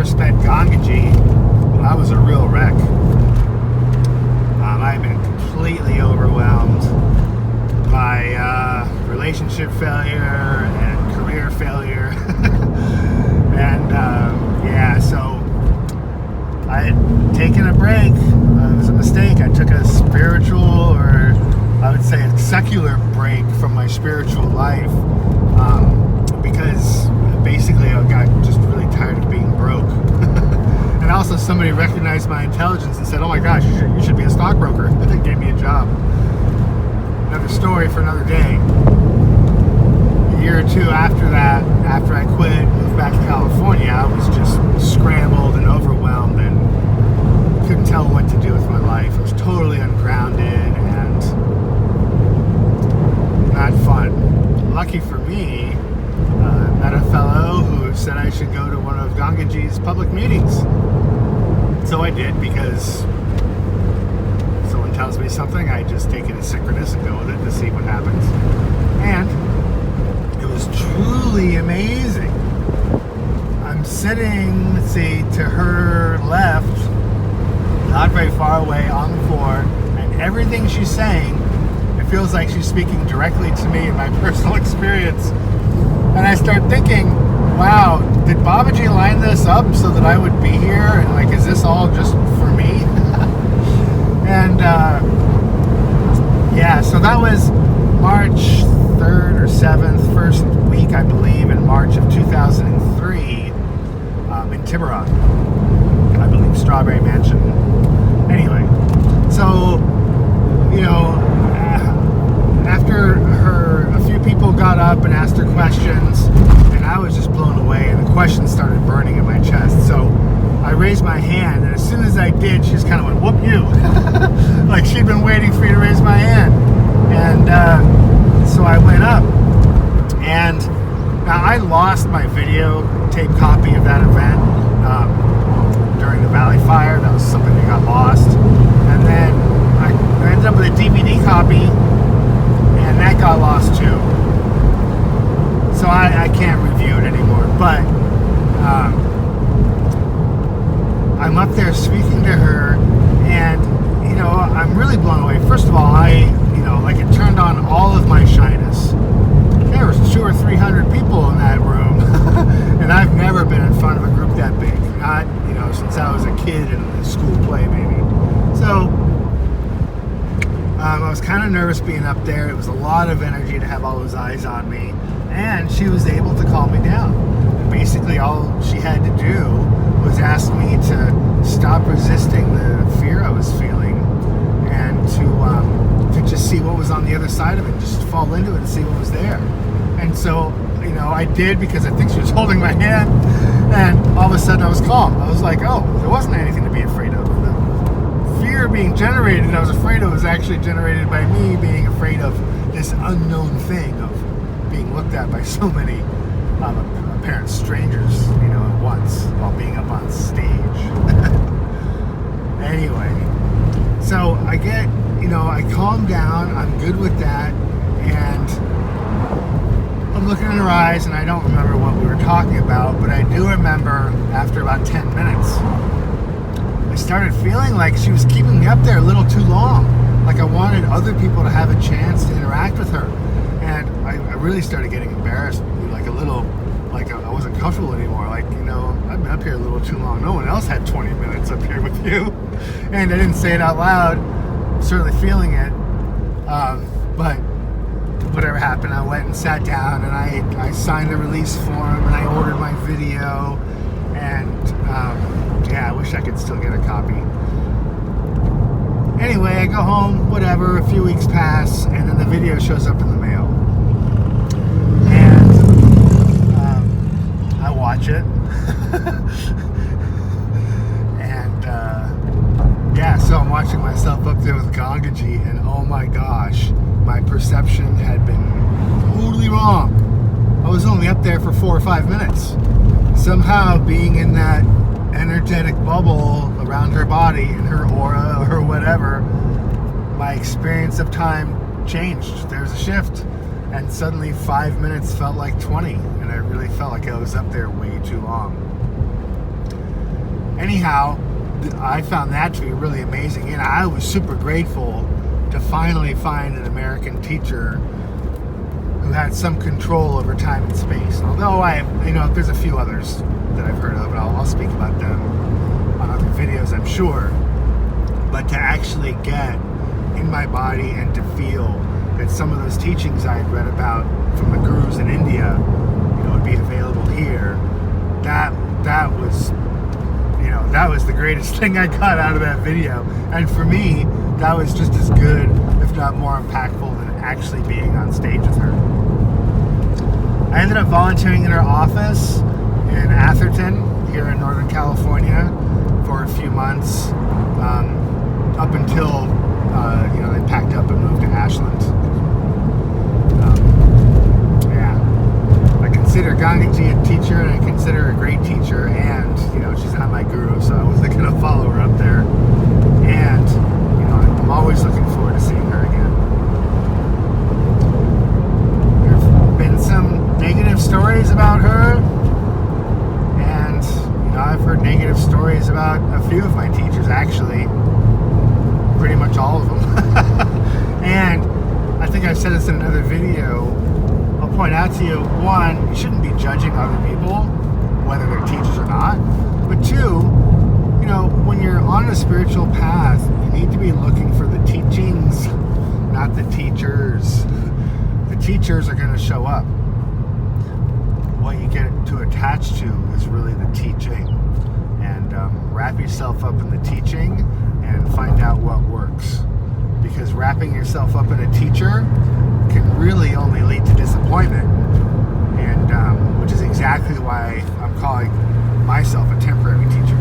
first met Gangaji, I was a real wreck. I've been completely overwhelmed by relationship failure and career failure. And so I had taken a break. It was a mistake. I took a spiritual, or I would say a secular break from my spiritual life, because basically I got just really tired of being broke. And also somebody recognized my intelligence and said, oh my gosh, you should be a stockbroker. They gave me a job. Another story for another day. A year or two after that, after I quit, moved back to California, I was just scrambled and overwhelmed and couldn't tell what to do with my life. I was totally ungrounded and not fun. Lucky for me, I met a fellow who said I should go to one of Gangaji's public meetings. So I did, because someone tells me something, I just take it as synchronous and go with it to see what happens. And it was truly amazing. I'm sitting, let's see, to her left, not very far away on the floor, and everything she's saying, it feels like she's speaking directly to me in my personal experience. And I start thinking, wow, did Babaji line this up so that I would be here? And like, is this all just for me? And so that was March 3rd or 7th, first week, I believe, in March of 2003 in Tiburon, I believe, Strawberry Mansion. Anyway, so, after a few people got up and asked her questions, and I was just blown away, and the questions started burning in my chest. So I raised my hand, and as soon as I did, she just kind of went, whoop you. Like she'd been waiting for me to raise my hand. And so I went up. And now I lost my videotape copy of that event during the Valley Fire. That was something that got lost. And then I ended up with a DVD copy, and that got lost too. So I can't review it anymore. But I'm up there speaking to her, and I'm really blown away. First of all, it turned on all of my shyness. There was 200 or 300 people in that room, and I've never been in front of a group that big. Not since I was a kid in a school play, maybe. So I was kind of nervous being up there. It was a lot of energy to have all those eyes on me, and she was able to calm me down. And basically, all she had to do was ask me to stop resisting the fear I was feeling, and to just see what was on the other side of it, just fall into it and see what was there. And so, I did, because I think she was holding my hand, and all of a sudden I was calm. I was like, oh, there wasn't anything to be afraid of. The fear being generated I was afraid of was actually generated by me being afraid of this unknown thing of being looked at by so many apparent strangers, at once, while being up on stage. Anyway, so I get, I calm down, I'm good with that, and I'm looking in her eyes, and I don't remember what we were talking about, but I do remember after about 10 minutes, I started feeling like she was keeping me up there a little too long. Like I wanted other people to have a chance to interact with her. And I really started getting embarrassed, like a little, like I wasn't comfortable anymore. Like, I've been up here a little too long. No one else had 20 minutes up here with you. And I didn't say it out loud, certainly feeling it. But whatever happened, I went and sat down, and I signed the release form, and I ordered my video. And I wish I could still get a copy. Anyway, I go home, whatever, a few weeks pass, and then the video shows up in the mail. And I watch it. And so I'm watching myself up there with Gangaji, and oh my gosh, my perception had been totally wrong. I was only up there for 4 or 5 minutes. Somehow being in that energetic bubble around her body and her aura or whatever, my experience of time changed. There's a shift, and suddenly 5 minutes felt like 20, and I really felt like I was up there way too long. anyhow, I found that to be really amazing, and I was super grateful to finally find an American teacher who had some control over time and space. Although there's a few others that I've heard of, and I'll speak about them on other videos, I'm sure. But to actually get in my body and to feel that some of those teachings I had read about from the gurus in India, would be available here, that was the greatest thing I got out of that video. And for me, that was just as good, if not more impactful, than actually being on stage with her. I ended up volunteering in her office in Atherton, here in Northern California, for a few months, up until they packed up and moved to Ashland. I consider Gangaji a teacher, and I consider her a great teacher, and she's not my guru, so I wasn't going to follow her up there. And I'm always looking forward to seeing her again. There's been some negative stories about her, and I've heard negative stories about a few of my teachers, actually, pretty much all of them. And I think I've said this in another video. I'll point out to you, one, you shouldn't be judging other people, whether they're teachers or not. But two, when you're on a spiritual path, you need to be looking for the teachings, not the teachers. The teachers are going to show up. What you get to attach to is really the teaching. And wrap yourself up in the teaching and find out what works. Because wrapping yourself up in a teacher can really only lead to disappointment, and which is exactly why I'm calling myself a temporary teacher.